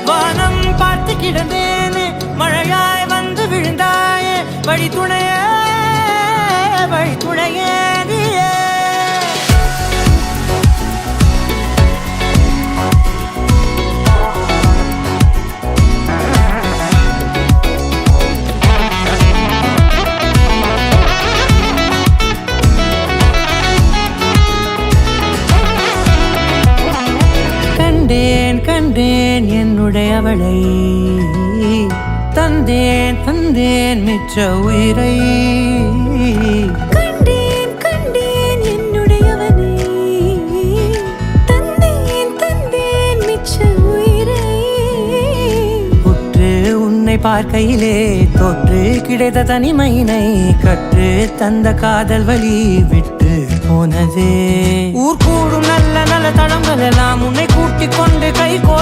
வானம் பார்த்து கிடந்தேனே மழையாய் வந்து விழுந்தாயே வழி துணையே நீயே. கண்டேன் என்னுடையவளை தந்தேன் மிச்ச உயிரை. கண்டேன் என்னுடையவனை தந்தேன் மிச்ச உயிரை. உற்று உன்னை பார்க்கையிலே தொற்று கிடைத்த தனிமையினை கற்று தந்த காதல் வழி விட்டு போனதே. ஊர் கூடும் நல்ல நல்ல தளங்கள் எல்லாம் உன்னை கூட்டிக் கொண்டு கை கோர்